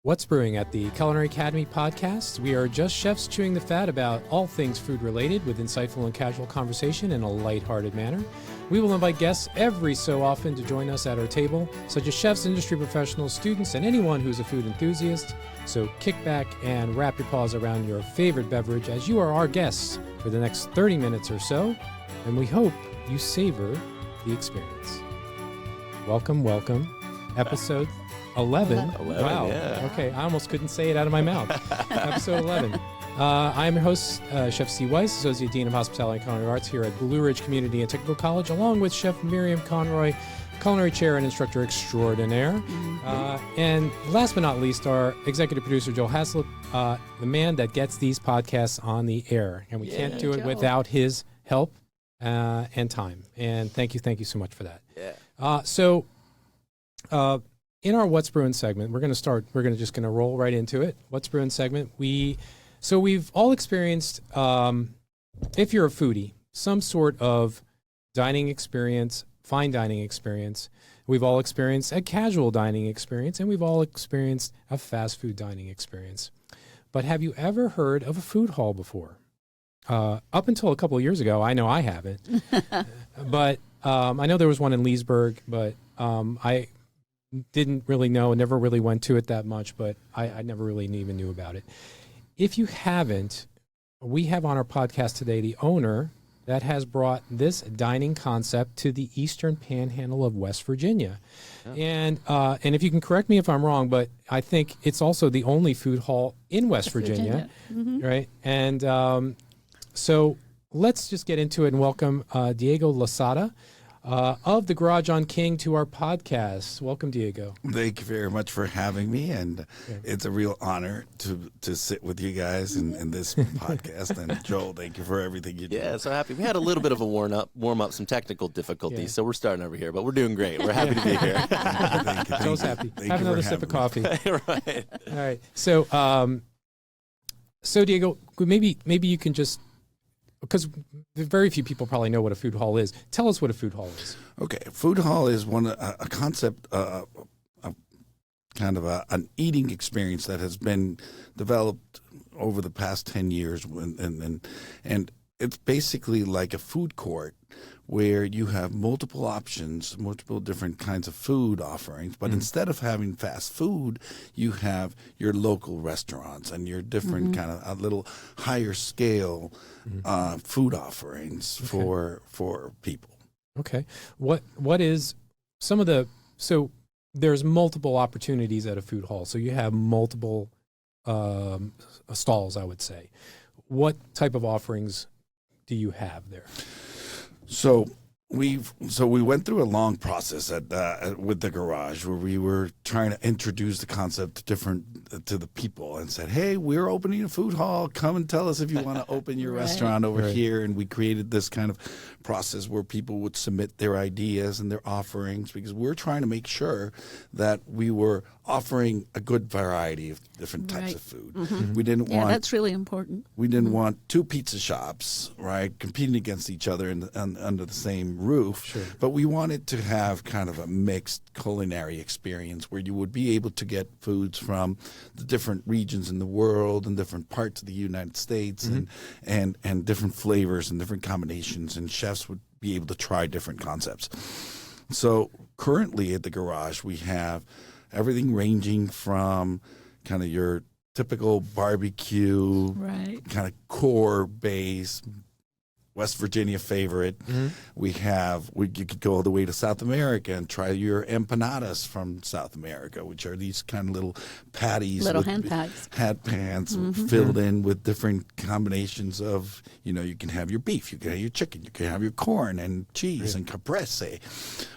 What's Brewing at the Culinary Academy podcast. We are just chefs chewing the fat about all things food related with insightful and casual conversation in a lighthearted manner. We will invite guests every so often to join us at our table, such as chefs, industry professionals, students, and anyone who's a food enthusiast. So kick back and wrap your paws around your favorite beverage as you are our guests for the next 30 minutes or so, and we hope you savor the experience. Welcome, episode 11. Wow. Yeah. Okay, I almost couldn't say it out of my mouth. Episode 11. I'm your host, Chef C. Weiss, Associate Dean of Hospitality and Culinary Arts here at Blue Ridge Community and Technical College, along with Chef Miriam Conroy, Culinary Chair and Instructor Extraordinaire. And last but not least, our Executive Producer, Joel Haslip, the man that gets these podcasts on the air. And we can't do it without his help and time. And thank you so much for that. Yeah. In our What's Brewing segment, we're going to roll right into it. What's Brewing segment. We've all experienced, if you're a foodie, some sort of dining experience, fine dining experience. We've all experienced a casual dining experience, and we've all experienced a fast food dining experience. But have you ever heard of a food hall before? Up until a couple of years ago, I know I haven't. But I know there was one in Leesburg, but I didn't really know, never really went to it that much, but I never really even knew about it. If you haven't, we have on our podcast today the owner that has brought this dining concept to the eastern panhandle of West Virginia. Oh. And if you can correct me if I'm wrong, but I think it's also the only food hall in West Virginia. Mm-hmm. Right? And so let's just get into it and welcome Diego Losada, of the Garage on King, to our podcast. Welcome, Diego. Thank you very much for having me, and it's a real honor to sit with you guys in this podcast. And Joel, thank you for everything you do. Yeah, so happy. We had a little bit of a warm up, some technical difficulties, so we're starting over here, but we're doing great. We're happy to be here. Thank you. Joel's happy. Have another sip of coffee. Right. All right. So, Diego, maybe you can just, because very few people probably know what a food hall is. Tell us what a food hall is. Okay, food hall is a concept, an eating experience that has been developed over the past 10 years, and it's basically like a food court where you have multiple options, multiple different kinds of food offerings. But instead of having fast food, you have your local restaurants and your different kind of a little higher scale food offerings for people. Okay. What is some of the, so there's multiple opportunities at a food hall. So you have multiple stalls, I would say. What type of offerings do you have there? So we went through a long process with the Garage, where we were trying to introduce the concept to the people and said, hey, we're opening a food hall. Come and tell us if you want to open your restaurant over here. And we created this kind of process where people would submit their ideas and their offerings, because we're trying to make sure that we were offering a good variety of different types of food. Mm-hmm. We didn't want, that's really important. We didn't want two pizza shops, right, competing against each other under the same roof. Sure. But we wanted to have kind of a mixed culinary experience where you would be able to get foods from the different regions in the world and different parts of the United States, and different flavors and different combinations, and chefs would be able to try different concepts. So currently at the Garage, we have everything ranging from kind of your typical barbecue, kind of core base, West Virginia favorite. You could go all the way to South America and try your empanadas from South America, which are these kind of little patties, little hand pans filled in with different combinations of, you can have your beef, you can have your chicken, you can have your corn and cheese and caprese,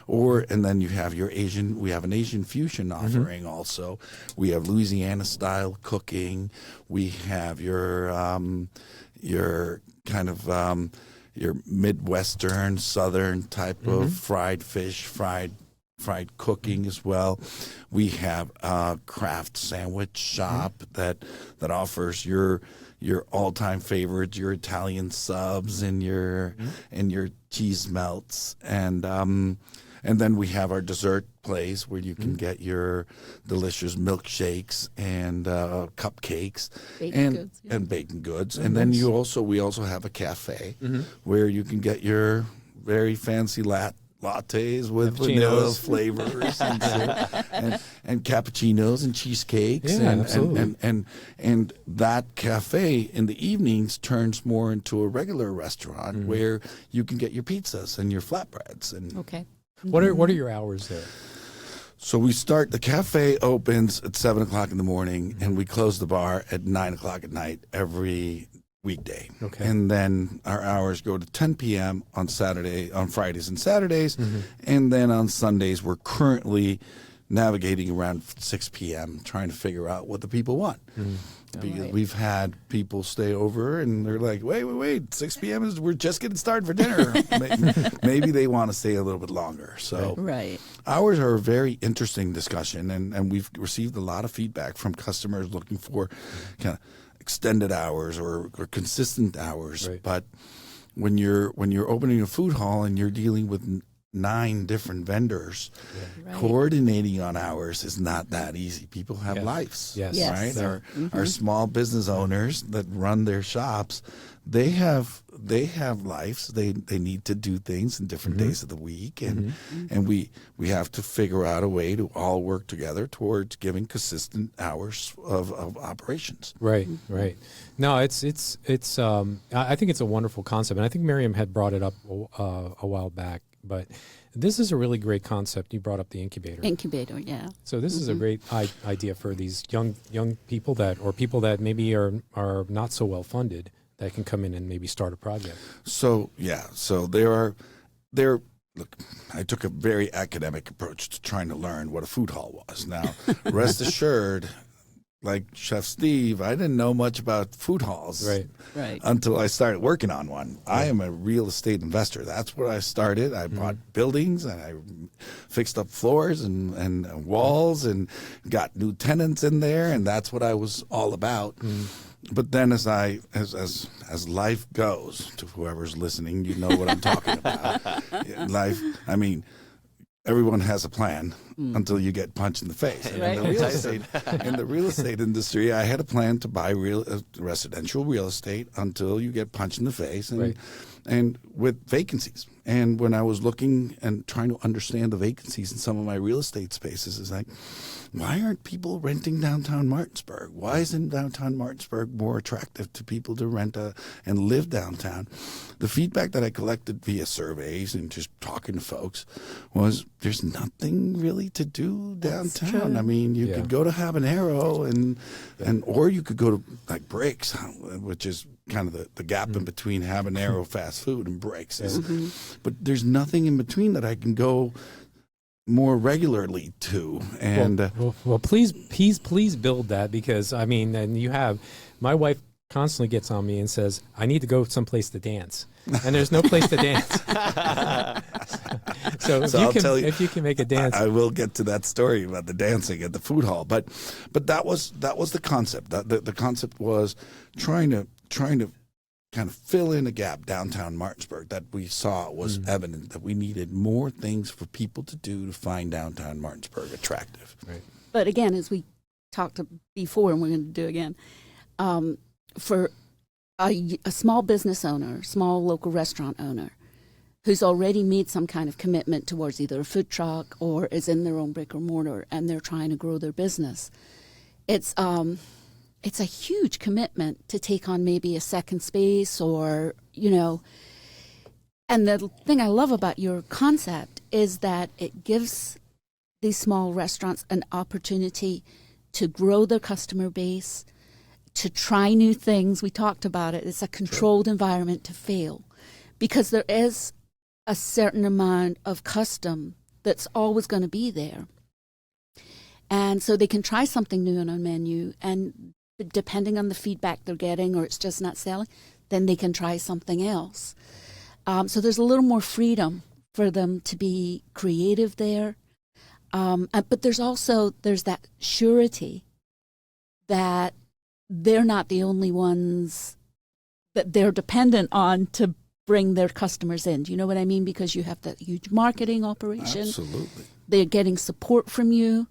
and then you have we have an Asian fusion offering also. We have Louisiana style cooking. We have your kind of your Midwestern, Southern type of fried fish, fried cooking as well. We have a craft sandwich shop that offers your all-time favorites, your Italian subs and your cheese melts, and And then we have our dessert place where you can get your delicious milkshakes and cupcakes and baked goods. And then we also have a cafe where you can get your very fancy lattes with vanilla flavors and cappuccinos and cheesecakes. Absolutely. And that cafe in the evenings turns more into a regular restaurant where you can get your pizzas and your flatbreads. And Okay. What are your hours there? so the cafe opens at 7 o'clock in the morning and we close the bar at 9 o'clock at night every weekday. Okay. And then our hours go to 10 p.m. on Fridays and Saturdays. And then on Sundays, we're currently navigating around 6 p.m. trying to figure out what the people want. Because we've had people stay over and they're like, wait, 6 p.m. we're just getting started for dinner. Maybe they want to stay a little bit longer. So hours are a very interesting discussion, and we've received a lot of feedback from customers looking for kind of extended hours or consistent hours. But when you're opening a food hall and you're dealing with 9 different vendors, coordinating on hours is not that easy. People have lives, right? Our small business owners that run their shops, they have lives. They need to do things in different days of the week, and we have to figure out a way to all work together towards giving consistent hours of operations. Right. No, it's I think it's a wonderful concept, and I think Miriam had brought it up a while back. But this is a really great concept. You brought up the incubator. Incubator, yeah. So this is a great idea for these young people or people that maybe are not so well funded that can come in and maybe start a project. So look, I took a very academic approach to trying to learn what a food hall was. Now, rest assured, like Chef Steve, I didn't know much about food halls until I started working on one. I am a real estate investor. That's where I started. I bought buildings and I fixed up floors and walls and got new tenants in there, and that's what I was all about. But then as life goes, to whoever's listening, you know what I'm talking about. Life, I mean, everyone has a plan until you get punched in the face. And in the real estate industry, I had a plan to buy residential real estate until you get punched in the face and with vacancies. And when I was looking and trying to understand the vacancies in some of my real estate spaces, it's like, why aren't people renting downtown Martinsburg? Why isn't downtown Martinsburg more attractive to people to rent and live downtown? The feedback that I collected via surveys and just talking to folks was there's nothing really to do downtown. I mean, you could go to Habanero or you could go to like Breaks, which is kind of the gap in between Habanero fast food and Breaks. But there's nothing in between that I can go more regularly to. And well, please build that, because I mean, and you have my wife constantly gets on me and says I need to go someplace to dance, and there's no place to dance. so if you can make a dance, I will get to that story about the dancing at the food hall. But that was the concept. The concept was trying to kind of fill in a gap downtown Martinsburg that we saw was evident that we needed more things for people to do to find downtown Martinsburg attractive. Right. But again, as we talked before, and we're going to do again, for a small business owner, small local restaurant owner, who's already made some kind of commitment towards either a food truck or is in their own brick or mortar, and they're trying to grow their business, it's a huge commitment to take on maybe a second space or, and the thing I love about your concept is that it gives these small restaurants an opportunity to grow their customer base, to try new things. We talked about it. It's a controlled environment to fail, because there is a certain amount of custom that's always going to be there. And so they can try something new on a menu, and depending on the feedback they're getting, or it's just not selling, then they can try something else. So there's a little more freedom for them to be creative there. But there's that surety that they're not the only ones that they're dependent on to bring their customers in. Do you know what I mean? Because you have that huge marketing operation. Absolutely. They're getting support from you.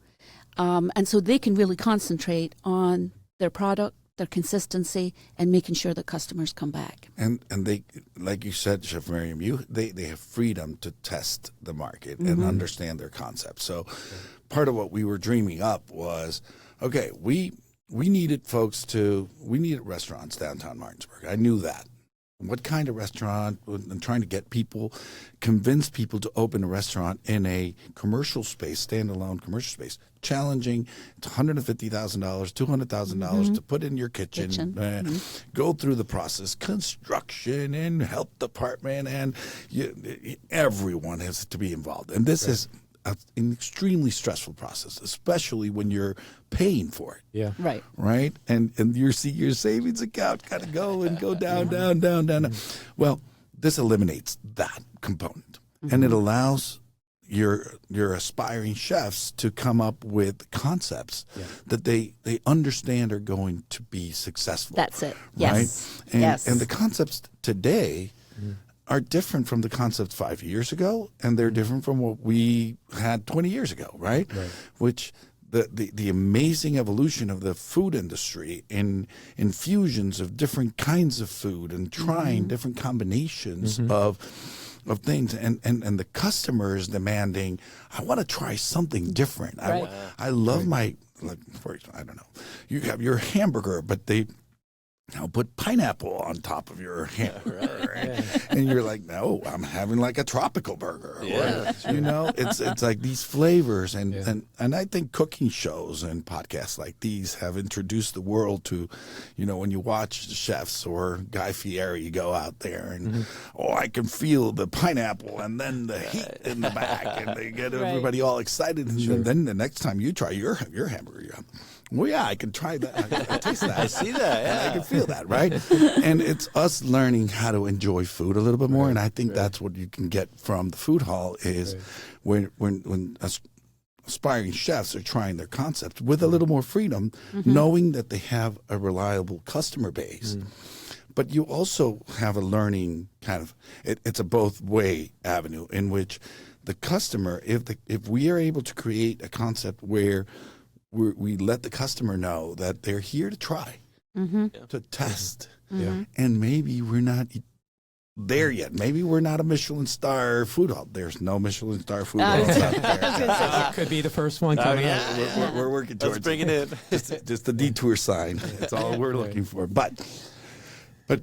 And so they can really concentrate on their product, their consistency, and making sure that customers come back. And they, like you said, Chef Miriam, they have freedom to test the market and understand their concept. So part of what we were dreaming up was, okay, we needed restaurants downtown Martinsburg. I knew that. What kind of restaurant? And trying to convince people to open a restaurant in a commercial space, standalone commercial space. Challenging. It's $150,000, $200,000 to put in your kitchen. Go through the process, construction and health department, and everyone has to be involved. And this is an extremely stressful process, especially when you're paying for it. Yeah. Right. Right? And your savings account kind of go down. Well, this eliminates that component. And it allows your aspiring chefs to come up with concepts that they understand are going to be successful. That's it. Right? Yes. And the concepts today are different from the concepts 5 years ago, and they're different from what we had 20 years ago, right? Which the amazing evolution of the food industry in infusions of different kinds of food and trying different combinations of things, and the customer is demanding, I want to try something different. Right. I love my, for example, I don't know, you have your hamburger, but they now put pineapple on top of your hamburger, and you're like, no, I'm having like a tropical burger. Yeah. Or, it's like these flavors, and I think cooking shows and podcasts like these have introduced the world to, when you watch the chefs or Guy Fieri, you go out there and I can feel the pineapple and then the heat in the back, and they get everybody all excited, and then the next time you try your hamburger, you're, well, yeah, I can try that. I can taste that. I see that. Yeah. I can feel that, right? And it's us learning how to enjoy food a little bit more. And I think that's what you can get from the food hall is when aspiring chefs are trying their concepts with a little more freedom, knowing that they have a reliable customer base. But you also have a learning kind of, it's a both-way avenue in which the customer, if we are able to create a concept where we let the customer know that they're here to try, to test, and maybe we're not there yet. Maybe we're not a Michelin star food hall. There's no Michelin star food halls out there. Could be the first one coming up. We're working towards Let's bring it in. just the detour sign. That's all we're looking for. But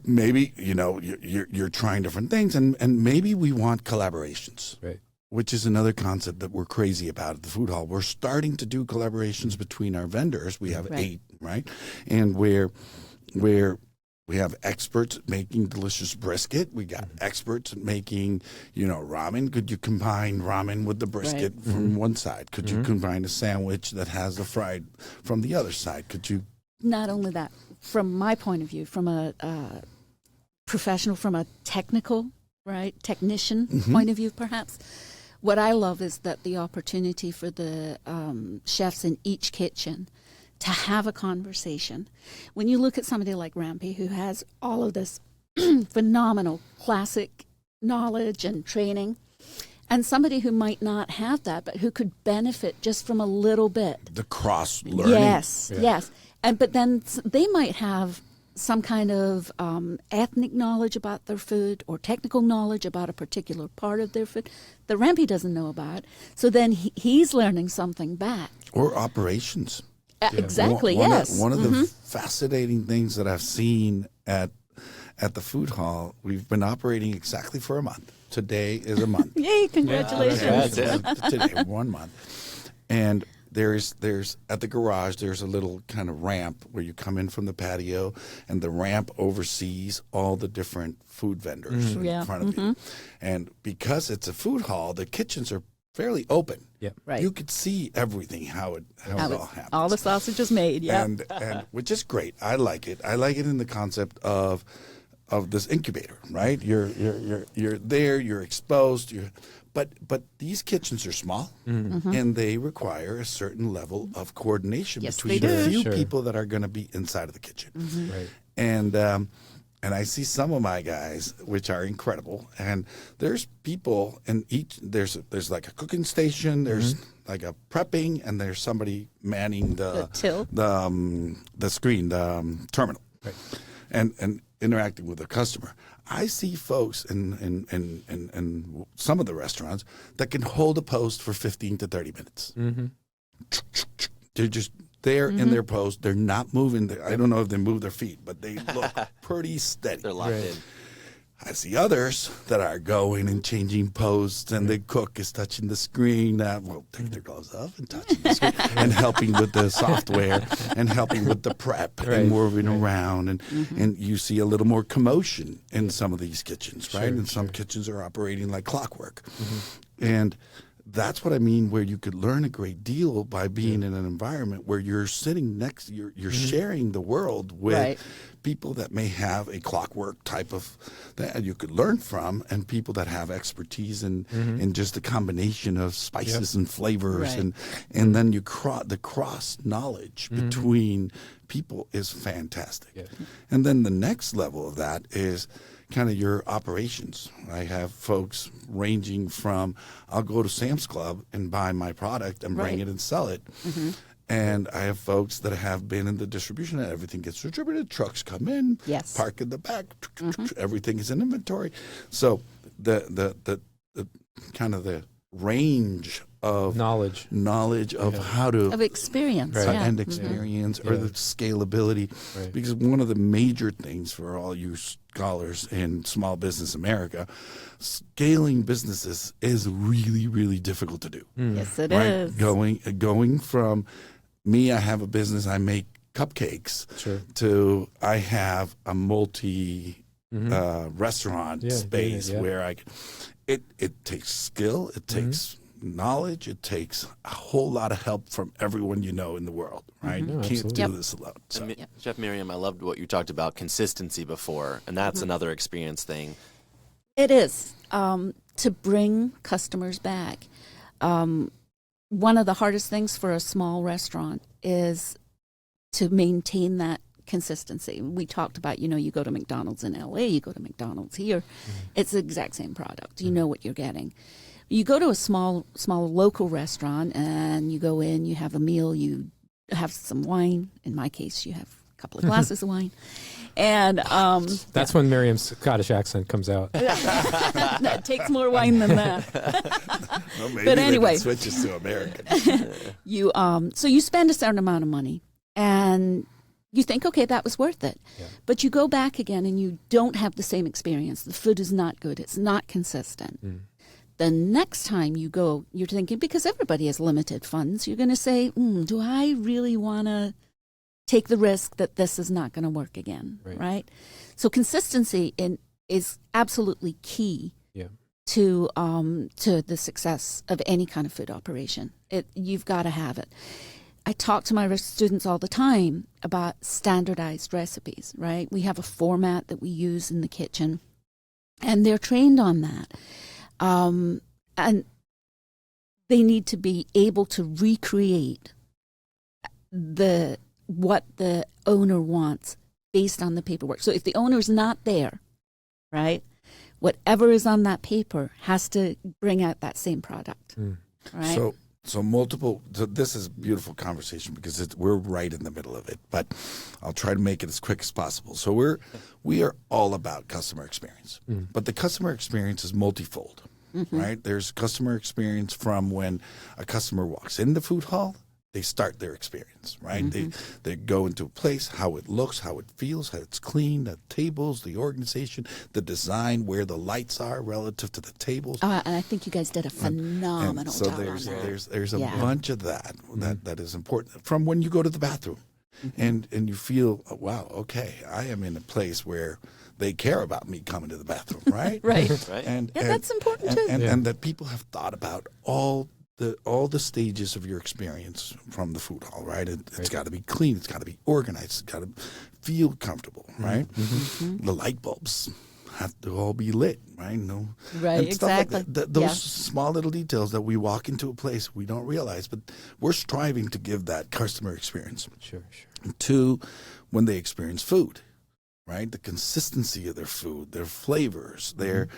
maybe you're trying different things, and maybe we want collaborations. Right. Which is another concept that we're crazy about at the food hall. We're starting to do collaborations between our vendors. We have 8, right? And where we have experts at making delicious brisket. We got experts at making, ramen. Could you combine ramen with the brisket from one side? Could you combine a sandwich that has the fried from the other side? Could you? Not only that, from my point of view, from a professional, from a technical, technician point of view, perhaps. What I love is that the opportunity for the chefs in each kitchen to have a conversation. When you look at somebody like Rampy, who has all of this phenomenal classic knowledge and training, and somebody who might not have that, but who could benefit just from a little bit. The cross learning. Yes. But then they might have some kind of ethnic knowledge about their food or technical knowledge about a particular part of their food that Rampy doesn't know about. So then he's learning something back. Or operations. Exactly, yes. One of the fascinating things that I've seen at the food hall, we've been operating exactly for a month. Today is a month. Yay, congratulations. Today, 1 month. And there's at the garage, there's a little kind of ramp where you come in from the patio, and the ramp oversees all the different food vendors in front of you. And because it's a food hall, the kitchens are fairly open. Yep. Right. You could see everything, how it all happens. All the sausage is made, And which is great. I like it. I like it in the concept of this incubator, right? You're there, you're exposed, but these kitchens are small, and they require a certain level of coordination Yes, between they do. a few people that are going to be inside of the kitchen. Right. And and I see some of my guys, which are incredible. And there's people in each. There's like a cooking station. There's like a prepping, and there's somebody manning the till, the screen, the terminal, Right. and interacting with the customer. I see folks in some of the restaurants that can hold a post for 15 to 30 minutes. Mm-hmm. They're just there in their post. They're not moving. I don't know if they move their feet, but they look pretty steady. They're locked in. I see others that are going and changing posts, and the cook is touching the screen. Take their gloves off and touching the screen, and helping with the software, and helping with the prep, and moving around. And you see a little more commotion in some of these kitchens, right? And some kitchens are operating like clockwork. And that's what I mean, where you could learn a great deal by being in an environment where you're sitting next, you're sharing the world with people that may have a clockwork type of that you could learn from, and people that have expertise in just the combination of spices and flavors, and then the cross knowledge between people is fantastic. And then the next level of that is kind of your operations. I have folks ranging from, I'll go to Sam's Club and buy my product and bring it and sell it. And I have folks that have been in the distribution, and everything gets distributed. Trucks come in, park in the back, everything is in inventory. So the kind of the range of knowledge of how to of experience and experience or the scalability, because one of the major things for all you scholars in small business America, scaling businesses is really, really difficult to do. Yes, it is. Going from me, I have a business, I make cupcakes, to I have a multi restaurant space where it takes skill, it takes knowledge, it takes a whole lot of help from everyone you know in the world, right? You can't do this alone. So. Chef Miriam, I loved what you talked about consistency before, and that's another experience thing. It is, to bring customers back. One of the hardest things for a small restaurant is to maintain that consistency. We talked about, you go to McDonald's in LA, you go to McDonald's here, it's the exact same product. You know what you're getting. You go to a small local restaurant, and you go in, you have a meal, you have some wine. In my case, you have a couple of glasses of wine. And that's when Miriam's Scottish accent comes out. That takes more wine than that. Well, maybe but anyway, it switches to American. So you spend a certain amount of money, and you think, okay, that was worth it. But you go back again, and you don't have the same experience. The food is not good. It's not consistent. The next time you go, you're thinking, because everybody has limited funds, you're going to say, do I really want to take the risk that this is not going to work again, right? So consistency is absolutely key to the success of any kind of food operation. You've got to have it. I talk to my students all the time about standardized recipes, right? We have a format that we use in the kitchen, and they're trained on that. And they need to be able to recreate what the owner wants based on the paperwork. So if the owner's not there, right, whatever is on that paper has to bring out that same product, right? So this is a beautiful conversation because we're right in the middle of it, but I'll try to make it as quick as possible. So we are all about customer experience, but the customer experience is multifold, right? There's customer experience from when a customer walks in the food hall, they start their experience, right? They go into a place, how it looks, how it feels, how it's clean, the tables, the organization, the design, where the lights are relative to the tables. And I think you guys did a phenomenal job on that. There's a bunch of that is important. From when you go to the bathroom and you feel, oh, wow, okay, I am in a place where they care about me coming to the bathroom, right? right. And that's important too. And that people have thought about all the stages of your experience from the food hall, right? It's got to be clean. It's got to be organized. It's got to feel comfortable, right? The light bulbs have to all be lit, right? Right, exactly. Like those small little details that we walk into a place we don't realize, but we're striving to give that customer experience. Sure. To when they experience food, right? The consistency of their food, their flavors, their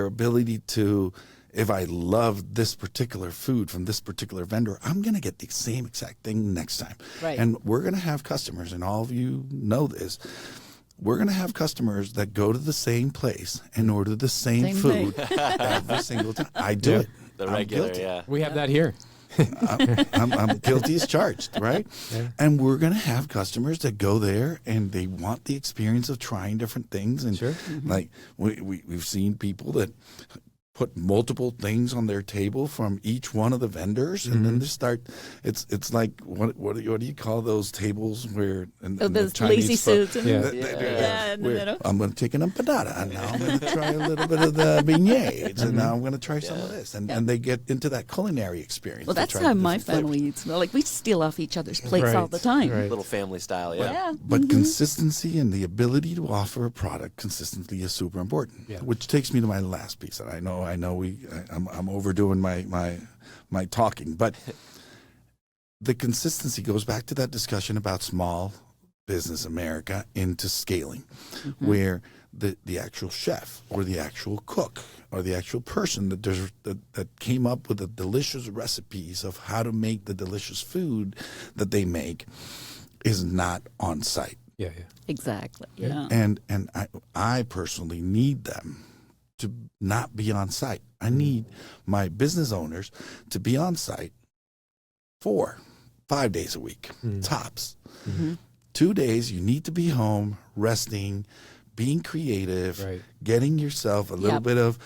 ability to, if I love this particular food from this particular vendor, I'm going to get the same exact thing next time. Right. And we're going to have customers, and all of you know this, we're going to have customers that go to the same place and order the same food every single time. I do it. The I'm regular, guilty. yeah. We have that here. I'm guilty as charged, right? Yeah. And we're going to have customers that go there and they want the experience of trying different things. And Sure. like we've seen people that put multiple things on their table from each one of the vendors, and then they start. It's like what do you call those tables where those lazy suits. Yeah. In the middle. I'm going to take an empanada, and now I'm going to try a little bit of the beignets, and now I'm going to try some of this, and they get into that culinary experience. Well, They that's try how the my different flavors. family eats. Well, like we steal off each other's plates all Right, the time. right. Little family style, yeah. Yeah. But consistency and the ability to offer a product consistently is super important. Yeah. Which takes me to my last piece. And I know I'm overdoing my talking, but the consistency goes back to that discussion about small business America into scaling, where the actual chef or the actual cook or the actual person that came up with the delicious recipes of how to make the delicious food that they make is not on site. Yeah. Exactly. Yeah. And I personally need them to not be on site. I need my business owners to be on site 4-5 days a week, tops. 2 days, you need to be home, resting, being creative, Right. getting yourself a little bit of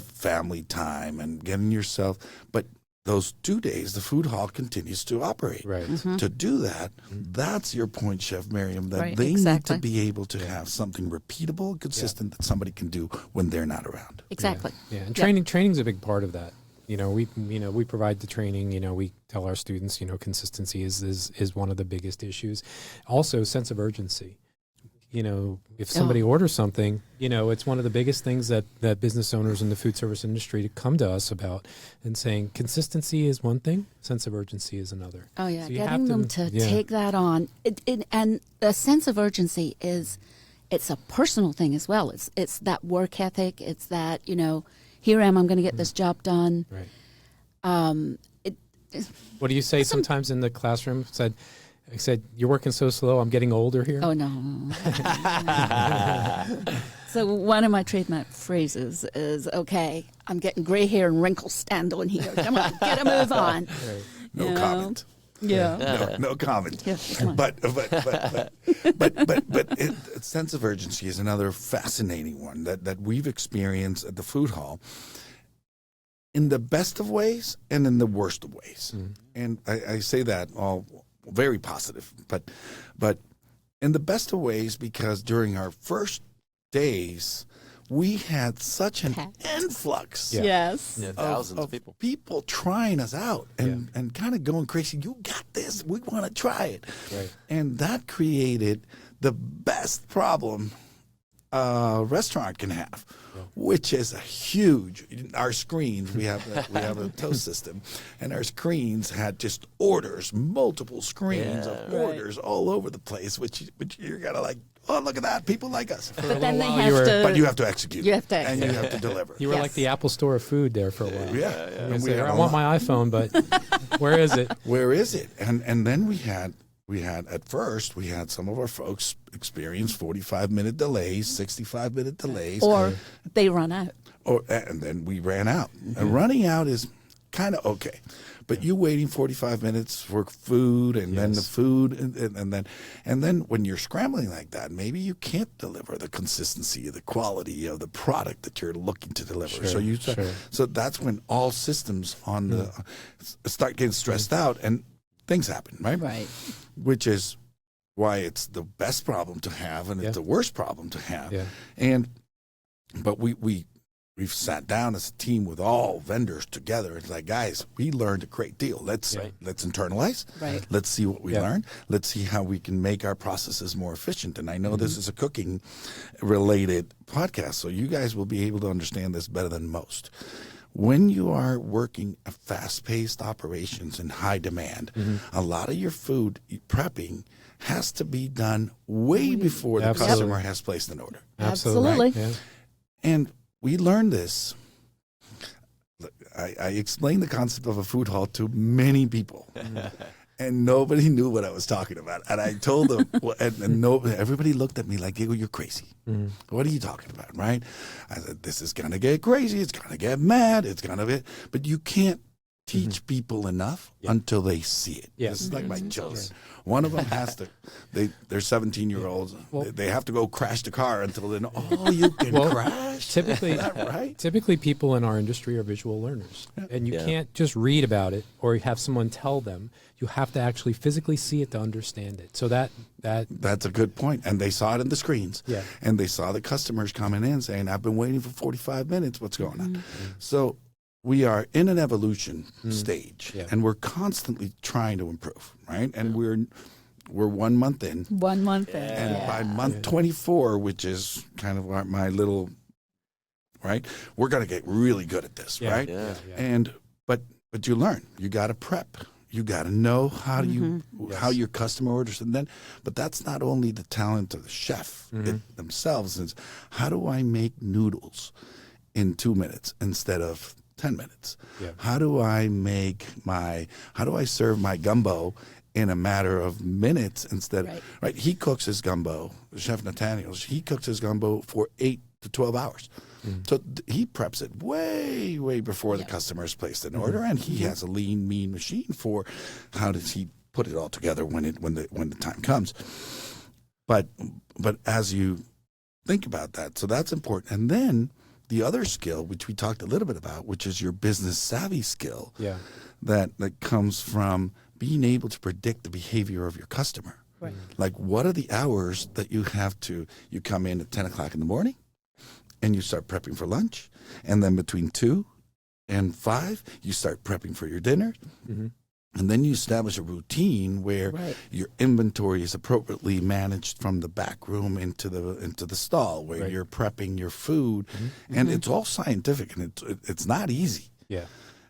family time and getting yourself, but those 2 days, the food hall continues to operate. Right. To do that, that's your point, Chef Miriam, that Right, they exactly. need to be able to have something repeatable and consistent that somebody can do when they're not around. Exactly. Yeah, and training's a big part of that. We provide the training. We tell our students, consistency is one of the biggest issues. Also, sense of urgency. If somebody orders something, it's one of the biggest things that business owners in the food service industry come to us about, and saying consistency is one thing, sense of urgency is another. Oh yeah, So you getting have them to take that on, and the sense of urgency it's a personal thing as well. It's that work ethic. It's that here I am. I'm going to get this job done. Right. What do you say sometimes in the classroom? I said, you're working so slow, I'm getting older here. Oh, no. So one of my trademark phrases is, okay, I'm getting gray hair and wrinkles standing here. Come on, get a move on. Right. No comment. Yeah. No comment. Yeah, come on. But sense of urgency is another fascinating one that we've experienced at the food hall, in the best of ways and in the worst of ways. And I say that all very positive, but in the best of ways, because during our first days, we had such an influx Yes. Yeah, thousands of people. people trying us out and kind of going crazy. You got this. We want to try it. Right. And that created the best problem a restaurant can have, which is a huge. Our screens, we have a toast system, and our screens had just orders, multiple screens of orders all over the place, which you're gonna like. Oh, look at that! People like us. But then they while have to. But you have to execute. You have to and you execute. have to deliver. You were like the Apple Store of food there for a while. Yeah. And And we say, had I a want lot- my iPhone, but where is it? Where is it? And then we had at first we had some of our folks experience 45-minute delays, 65-minute delays, Or they run out. and then we ran out. And running out is kind of okay, but you waiting 45 minutes for food, and then the food, and then when you're scrambling like that, maybe you can't deliver the consistency, the quality of the product that you're looking to deliver. So that's when all systems on the start getting stressed out, and things happen, right? Right. Which is why it's the best problem to have, and it's the worst problem to have. Yeah. But we've sat down as a team with all vendors together. It's like, guys, we learned a great deal. Let's internalize. Right. Let's see what we learned. Let's see how we can make our processes more efficient. And I know this is a cooking related podcast, so you guys will be able to understand this better than most. When you are working a fast-paced operations in high demand, a lot of your food prepping has to be done way before the Absolutely. customer has placed an order. Absolutely. Yeah. And we learned this. I explained the concept of a food hall to many people. And nobody knew what I was talking about. And I told them, everybody looked at me like, Diego, you're crazy. What are you talking about, right? I said, this is going to get crazy. It's going to get mad. It's going to be, but you can't teach people enough until they see it. Yeah. This is like my children. One of them has to, they're 17-year-olds. They have to go crash the car until they know, oh, you can crash? Typically, Is that right? Typically, people in our industry are visual learners, and you can't just read about it or have someone tell them. You have to actually physically see it to understand it. So that's a good point. And they saw it in the screens. Yeah. And they saw the customers coming in saying, I've been waiting for 45 minutes. What's going on? So we are in an evolution stage, and we're constantly trying to improve, right? And we're 1 month in. 1 month in. And by month 24, which is kind of my little, right? We're going to get really good at this, right? Yeah. And but you learn. You got to prep. You got to know how how your customer orders, and then. But that's not only the talent of the chef themselves. It's how do I make noodles in 2 minutes instead of 10 minutes? Yeah. How do I serve my gumbo in a matter of minutes instead? Right. He cooks his gumbo, Chef Nathaniel's. He cooks his gumbo for 8 to 12 hours. So he preps it way, way before the customer has placed an order, and he has a lean, mean machine for how does he put it all together when the time comes. But as you think about that, so that's important. And then the other skill, which we talked a little bit about, which is your business savvy skill, that comes from being able to predict the behavior of your customer. Right. Like, what are the hours that you come in at 10 o'clock in the morning and you start prepping for lunch, and then between 2 and 5, you start prepping for your dinner. And then you establish a routine where your inventory is appropriately managed from the back room into the stall where you're prepping your food. And it's all scientific, and it's not easy. Yeah.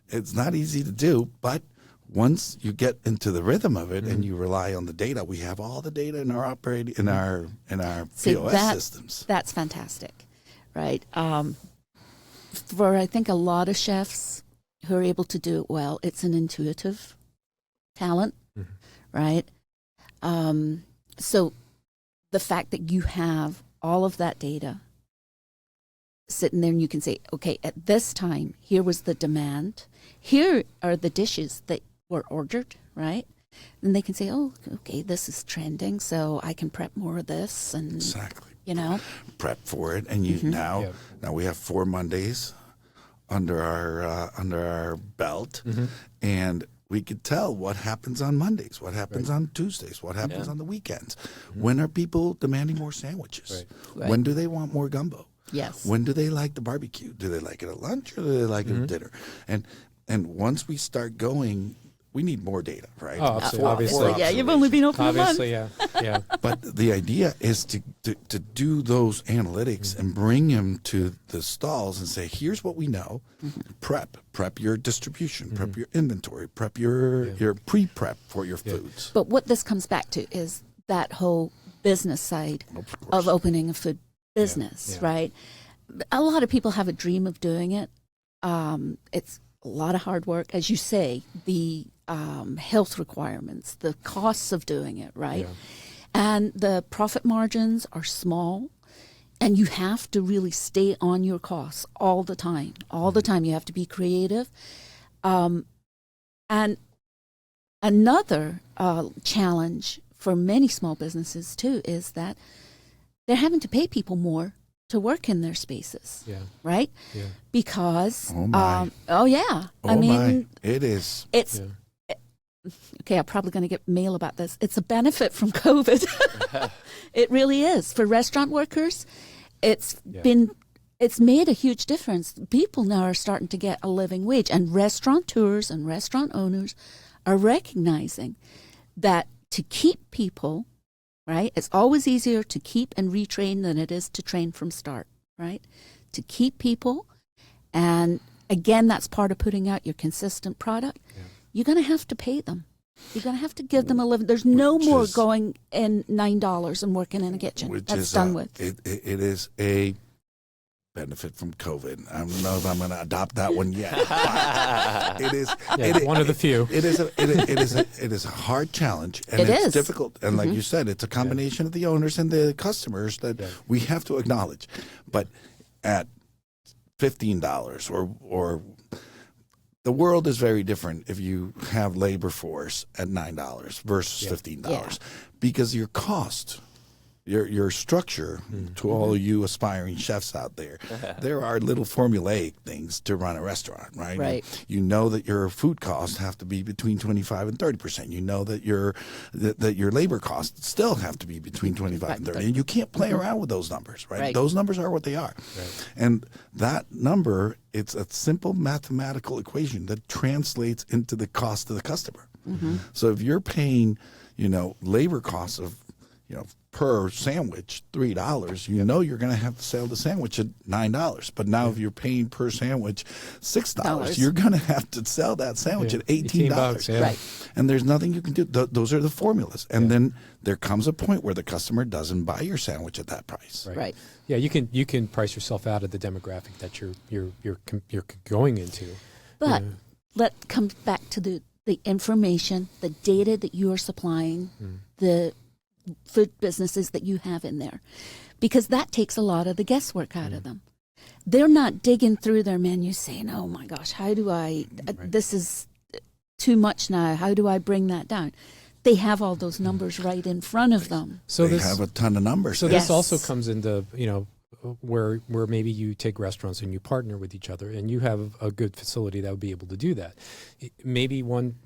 It's not easy to do, but once you get into the rhythm of it and you rely on the data, we have all the data in our POS systems. That's fantastic, right? For I think a lot of chefs who are able to do it well, it's an intuitive talent, right? So the fact that you have all of that data sitting there, and you can say, okay, at this time, here was the demand. Here are the dishes that were ordered, right? And they can say, oh, okay, this is trending, so I can prep more of this, and exactly, prep for it. And now we have 4 Mondays under our belt, and we could tell what happens on Mondays, what happens on Tuesdays, what happens on the weekends. When are people demanding more sandwiches? When do they want more gumbo? Yes. When do they like the barbecue? Do they like it at lunch or do they like it at dinner? And once we start going, we need more data, right? Oh, obviously. Yeah, you've only been open a month. Obviously, yeah. But the idea is to do those analytics and bring them to the stalls and say, here's what we know. Prep your distribution, prep your inventory, prep your pre-prep for your foods. But what this comes back to is that whole business side of opening a food business, right? A lot of people have a dream of doing it. It's a lot of hard work, as you say, the health requirements, the costs of doing it, right? And the profit margins are small, and you have to really stay on your costs all the time. All the time, you have to be creative. And another challenge for many small businesses too is that they're having to pay people more to work in their spaces, right? Yeah. Because, it is. It's, okay, I'm probably going to get mail about this. It's a benefit from COVID. It really is. For restaurant workers, it's made a huge difference. People now are starting to get a living wage, and restaurateurs and restaurant owners are recognizing that to keep people, right? It's always easier to keep and retrain than it is to train from start, right? To keep people, and again, that's part of putting out your consistent product. You're going to have to pay them. You're going to have to give them a living. There's no Which more is- going in $9 and working in a kitchen. Which That's is done with. It is a benefit from COVID. I don't know if I'm going to adopt that one yet. But it is one of the few. It is a hard challenge, and It it's is. difficult. And like you said, it's a combination of the owners and the customers that we have to acknowledge. But at $15 or the world is very different if you have labor force at $9 versus $15 Yeah. because your cost, your structure, to all you aspiring chefs out there, there are little formulaic things to run a restaurant, right? Right. You know that your food costs have to be between 25 and 30%. You know that your labor costs still have to be between 25 and 30. And you can't play around with those numbers, right? Right. Those numbers are what they are. Right. And that number, it's a simple mathematical equation that translates into the cost to the customer. So if you're paying, labor costs of, per sandwich $3, you're going to have to sell the sandwich at $9. But now if you're paying per sandwich $6, you're going to have to sell that sandwich at $18. Yeah. Right. And there's nothing you can do. Those are the formulas. And then there comes a point where the customer doesn't buy your sandwich at that price. Right. Yeah, you can price yourself out of the demographic that you're going into. But let come back to the information, the data that you are supplying, the food businesses that you have in there, because that takes a lot of the guesswork out of them. They're not digging through their menus saying, oh my gosh, how do I, this is too much now, how do I bring that down? They have all those numbers right in front of them. So They this have a ton of numbers. So Yes. this also comes into, where maybe you take restaurants and you partner with each other, and you have a good facility that would be able to do that. Maybe one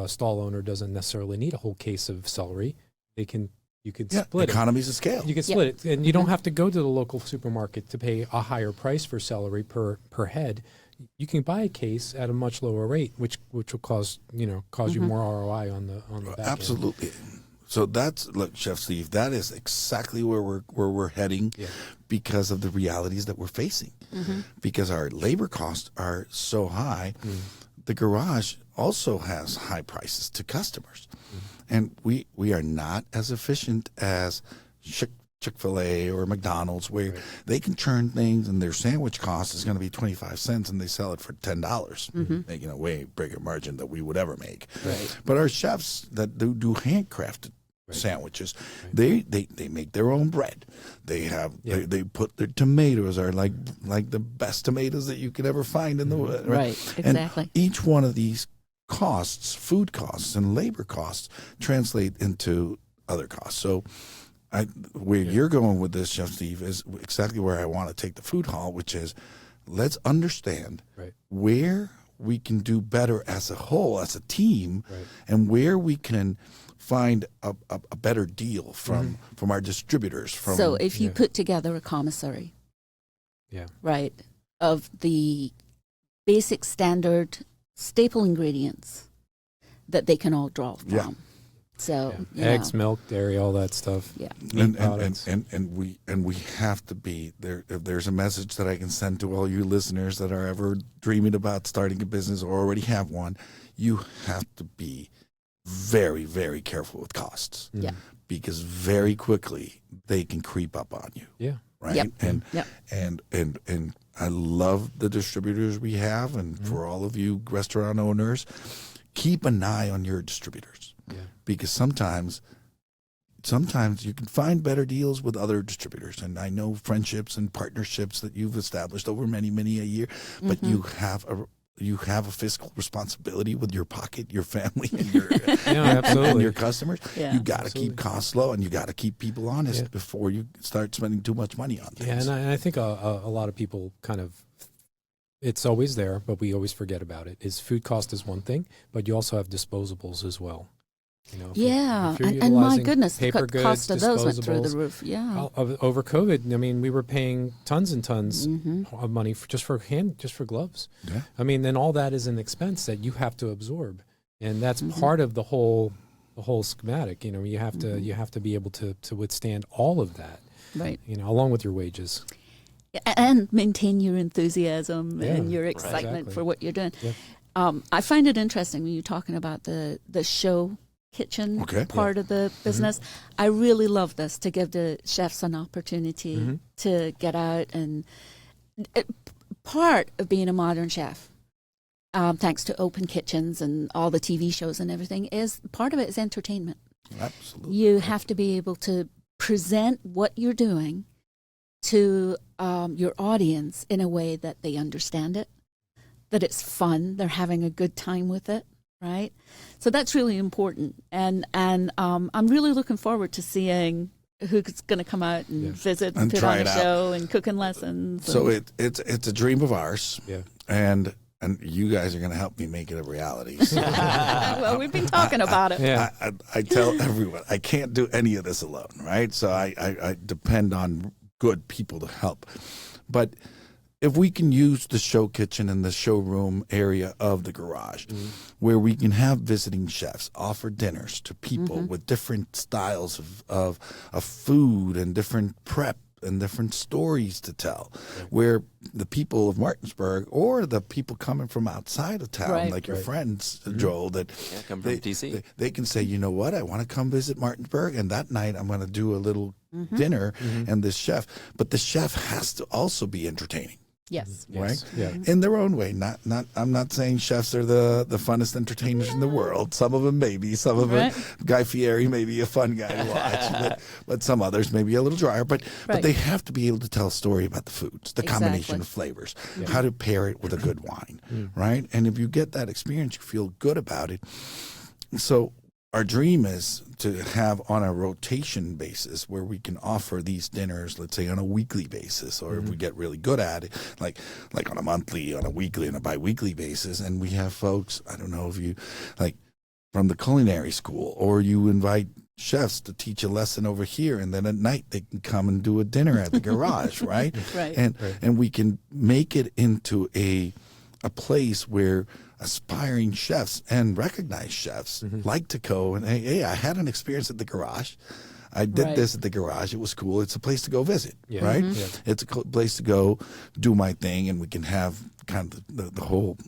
stall owner doesn't necessarily need a whole case of celery. You can split it. Economies of scale. You can split it, and you don't have to go to the local supermarket to pay a higher price for celery per head. You can buy a case at a much lower rate, which will cause you more ROI on the back end. Absolutely. So look, Chef Steve, that is exactly where we're heading because of the realities that we're facing. Because our labor costs are so high, the garage also has high prices to customers. And we are not as efficient as Chick-fil-A or McDonald's, where they can churn things and their sandwich cost is going to be 25 cents and they sell it for $10, making a way bigger margin that we would ever make. Right. But our chefs that do handcrafted sandwiches, they make their own bread. They have they put their tomatoes are like the best tomatoes that you could ever find in the world. Right, exactly. And each one of these costs, food costs and labor costs, translate into other costs. So where you're going with this, Chef Steve, is exactly where I want to take the food hall, which is let's understand where we can do better as a whole, as a team, and where we can find a better deal from our distributors. So if you put together a commissary, right, of the basic standard staple ingredients that they can all draw from. So eggs, milk, dairy, all that stuff. Yeah. And we have to be there. If there's a message that I can send to all you listeners that are ever dreaming about starting a business or already have one, you have to be very, very careful with costs. Yeah. Because very quickly they can creep up on you. Yeah. Right. Yep. And I love the distributors we have, and for all of you restaurant owners, keep an eye on your distributors. Yeah. Because sometimes you can find better deals with other distributors. And I know friendships and partnerships that you've established over many, many a year, but you have a fiscal responsibility with your pocket, your family, and your and your customers. Yeah. You got to keep costs low, and you got to keep people honest before you start spending too much money on things. Yeah, and I think a lot of people kind of, it's always there, but we always forget about it. Food cost is one thing, but you also have disposables as well. If you're and my utilizing goodness, the paper cost goods, of those went through the disposables, roof. Yeah. Over COVID, I mean, we were paying tons and tons of money just for gloves. Yeah. I mean, then all that is an expense that you have to absorb, and that's part of the whole schematic. You have to be able to withstand all of that. Right. Along with your wages. And maintain your enthusiasm and your excitement Exactly. for what you're doing. Yeah. I find it interesting when you're talking about the show kitchen part of the business. I really love this, to give the chefs an opportunity to get out and part of being a modern chef, thanks to open kitchens and all the TV shows and everything, is part of it is entertainment. Absolutely. You have to be able to present what you're doing to your audience in a way that they understand it, that it's fun, they're having a good time with it, right? So that's really important. And I'm really looking forward to seeing who's going to come out and visit and put on a show and cooking lessons. So it's a dream of ours. Yeah. And you guys are going to help me make it a reality. So well, we've been talking about it. Yeah. I tell everyone, I can't do any of this alone, right? So I depend on good people to help. But if we can use the show kitchen and the showroom area of the garage, where we can have visiting chefs offer dinners to people with different styles of food and different prep and different stories to tell, where the people of Martinsburg or the people coming from outside of town, like your friends, Joel, that come from DC, they can say, you know what, I want to come visit Martinsburg, and that night I'm going to do a little dinner and this chef. But the chef has to also be entertaining. Yes. Right? Yeah. In their own way. Not I'm not saying chefs are the funnest entertainers in the world. Some of them maybe. Some of them, Guy Fieri may be a fun guy to watch, but some others may be a little drier. But they have to be able to tell a story about the foods, the combination of flavors, how to pair it with a good wine, right? And if you get that experience, you feel good about it. So our dream is to have on a rotation basis where we can offer these dinners, let's say on a weekly basis, or if we get really good at it, like on a monthly, on a weekly, and a biweekly basis. And we have folks, I don't know if you, like from the culinary school, or you invite chefs to teach a lesson over here, and then at night they can come and do a dinner at the garage, right? And we can make it into a place where aspiring chefs and recognized chefs like to go and, hey, I had an experience at the garage. I did this at the garage. It was cool. It's a place to go visit, right? Yeah. It's a place to go do my thing, and we can have kind of the whole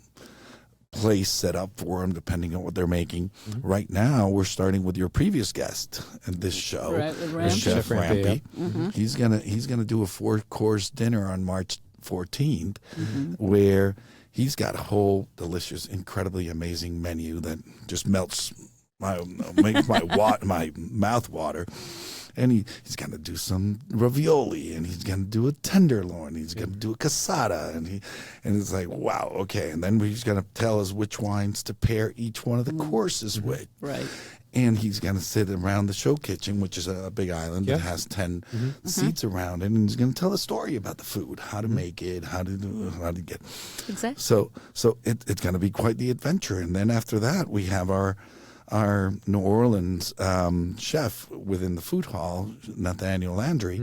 place set up for them depending on what they're making. Right now, we're starting with your previous guest in this show, Chef Rampy. He's gonna do a 4-course dinner on March 14th, where he's got a whole delicious, incredibly amazing menu that just melts makes my mouth water. And he's going to do some ravioli, and he's going to do a tenderloin, he's going to do a cassata, and it's like, wow, okay. And then he's going to tell us which wines to pair each one of the courses with. Right. And he's going to sit around the show kitchen, which is a big island that has 10 seats around it, and he's going to tell a story about the food, how to make it, how to get. Exactly. So it's going to be quite the adventure. And then after that, we have our New Orleans chef within the food hall, Nathaniel Landry,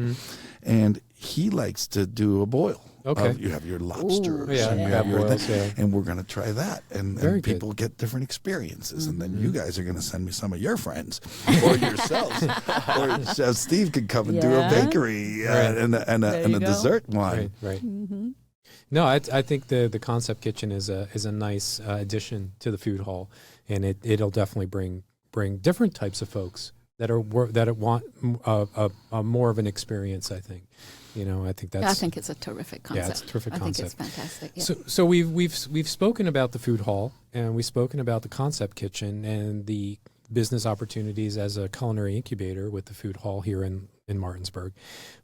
and he likes to do a boil. Okay. You have your lobsters, and we're going to try that. And people get different experiences. And then you guys are going to send me some of your friends or yourselves. Or Chef Steve could come and do a bakery and a dessert wine. Right. No, I think the concept kitchen is a nice addition to the food hall, and it'll definitely bring different types of folks that want a more of an experience. I think, I think it's a terrific concept. Yeah, it's a terrific concept. I think it's fantastic. Yeah. So we've spoken about the food hall, and we've spoken about the concept kitchen and the business opportunities as a culinary incubator with the food hall here in Martinsburg,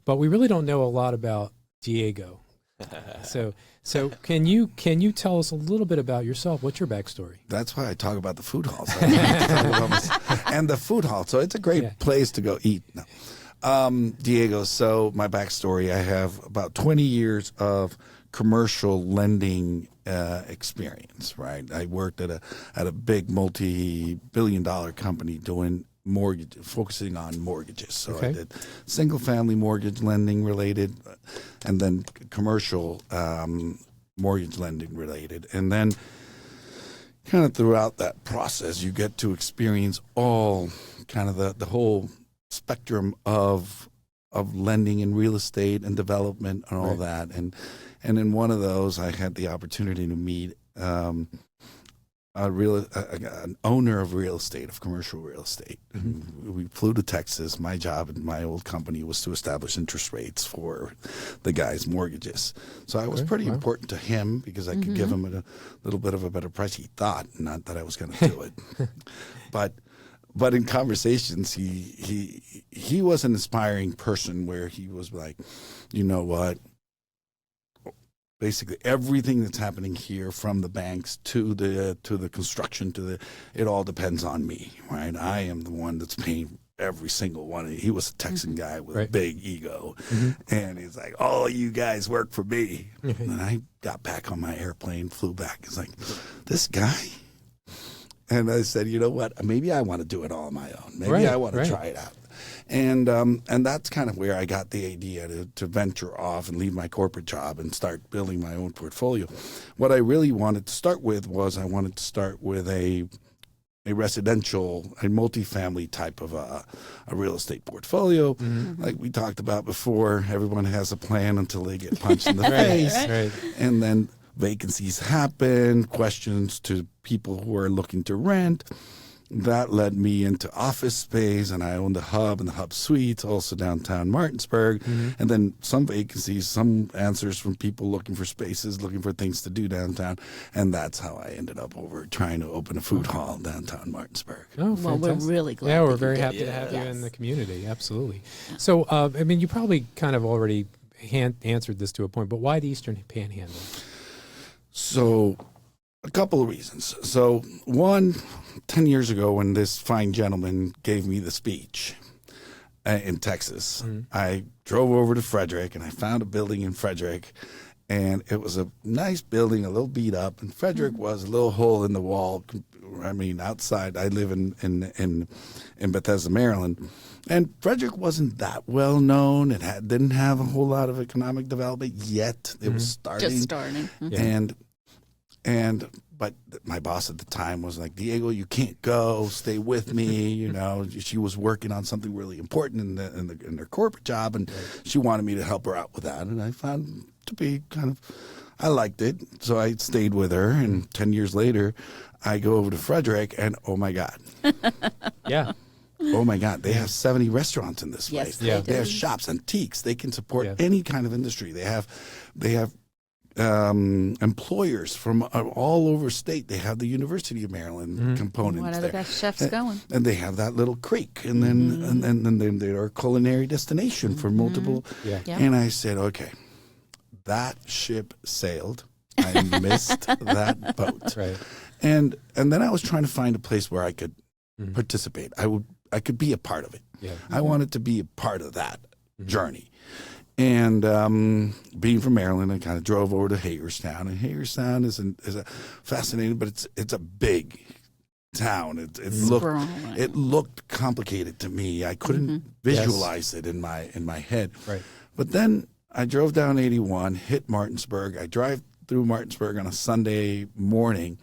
but we really don't know a lot about Diego. So can you tell us a little bit about yourself? What's your backstory? That's why I talk about the food hall. So and the food hall. So it's a great place to go eat. No. Diego, so my backstory, I have about 20 years of commercial lending experience, right? I worked at a big multi-billion-dollar company doing focusing on mortgages. So I did single-family mortgage lending related, and then commercial mortgage lending related. And then kind of throughout that process, you get to experience all kind of the whole spectrum of lending in real estate and development and all that. And in one of those, I had the opportunity to meet an owner of real estate, of commercial real estate. We flew to Texas. My job in my old company was to establish interest rates for the guys' mortgages. So I was pretty important to him because I could give him a little bit of a better price. He thought, not that I was going to do it, but in conversations, he was an inspiring person where he was like, you know what? Basically, everything that's happening here, from the banks to the construction it all depends on me, right? I am the one that's paying every single one. He was a Texan guy with a big ego, and he's like, "All you guys work for me." And I got back on my airplane, flew back. It's like, this guy. And I said, you know what? Maybe I want to do it all on my own. Maybe I want to try it out. And that's kind of where I got the idea to venture off and leave my corporate job and start building my own portfolio. What I really wanted to start with was I wanted to start with a residential, a multifamily type of a real estate portfolio. Like we talked about before, everyone has a plan until they get punched in the face. And then vacancies happen, questions to people who are looking to rent. That led me into office space, and I owned the Hub and the Hub Suites, also downtown Martinsburg. And then some vacancies, some answers from people looking for spaces, looking for things to do downtown. And that's how I ended up over trying to open a food hall downtown Martinsburg. Oh, well, we're really glad. Yeah, we're that very you happy did. to have you in the community. Absolutely. So, I mean, you probably kind of already answered this to a point, but why the Eastern Panhandle? So, a couple of reasons. So, one, 10 years ago when this fine gentleman gave me the speech in Texas, I drove over to Frederick and I found a building in Frederick, and it was a nice building, a little beat up, and Frederick was a little hole in the wall. I mean, outside, I live in Bethesda, Maryland, and Frederick wasn't that well known. It didn't have a whole lot of economic development yet. It was starting. Just starting. But my boss at the time was like, Diego, you can't go. Stay with me. You know, she was working on something really important in her corporate job, and she wanted me to help her out with that. And I found to be I liked it, so I stayed with her. And 10 years later, I go over to Frederick, and oh my God, oh my God, they have 70 restaurants in this place. Yes, They have shops, antiques. They can support any kind of industry. They have employers from all over state. They have the University of Maryland component. One of the best chefs going. And they have that little creek, and then they're a culinary destination for multiple. And I said, okay, that ship sailed. I missed that boat. And then I was trying to find a place where I could participate. I could be a part of it. I wanted to be a part of that journey. And being from Maryland, I kind of drove over to Hagerstown, and Hagerstown is a fascinating, but it's a big town. It looked complicated to me. I couldn't visualize it in my head. But then I drove down 81, hit Martinsburg. I drive through Martinsburg on a Sunday morning,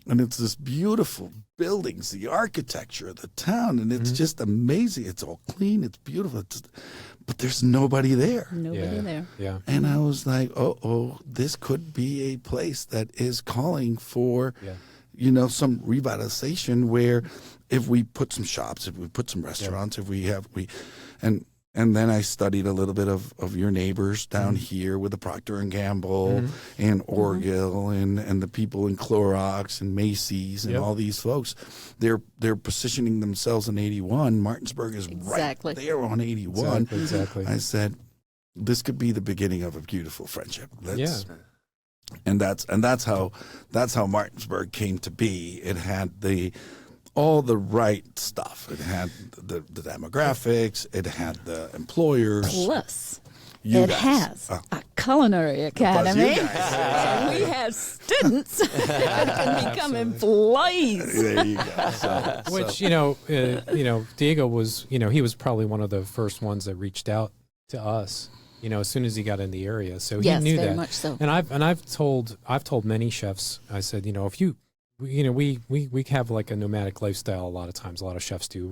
and it's this beautiful buildings, the architecture of the town, and it's just amazing. It's all clean, it's beautiful, but there's nobody there. And I was like, this could be a place that is calling for some revitalization, where if we put some shops, if we put some restaurants, and then I studied a little bit of your neighbors down here with the Procter and Gamble and Orgill and the people in Clorox and Macy's and all these folks. They're positioning themselves in 81. Martinsburg is right there on 81. Exactly. I said, this could be the beginning of a beautiful friendship. And that's how Martinsburg came to be. It had all the right stuff. It had the demographics. It had the employers. Plus, it has a culinary academy. And we have students that can become employees. There you go. Which, Diego was, he was probably one of the first ones that reached out to us, as soon as he got in the area. So he knew very that. Much so. And I've told many chefs, I said, if you we have like a nomadic lifestyle a lot of times. A lot of chefs do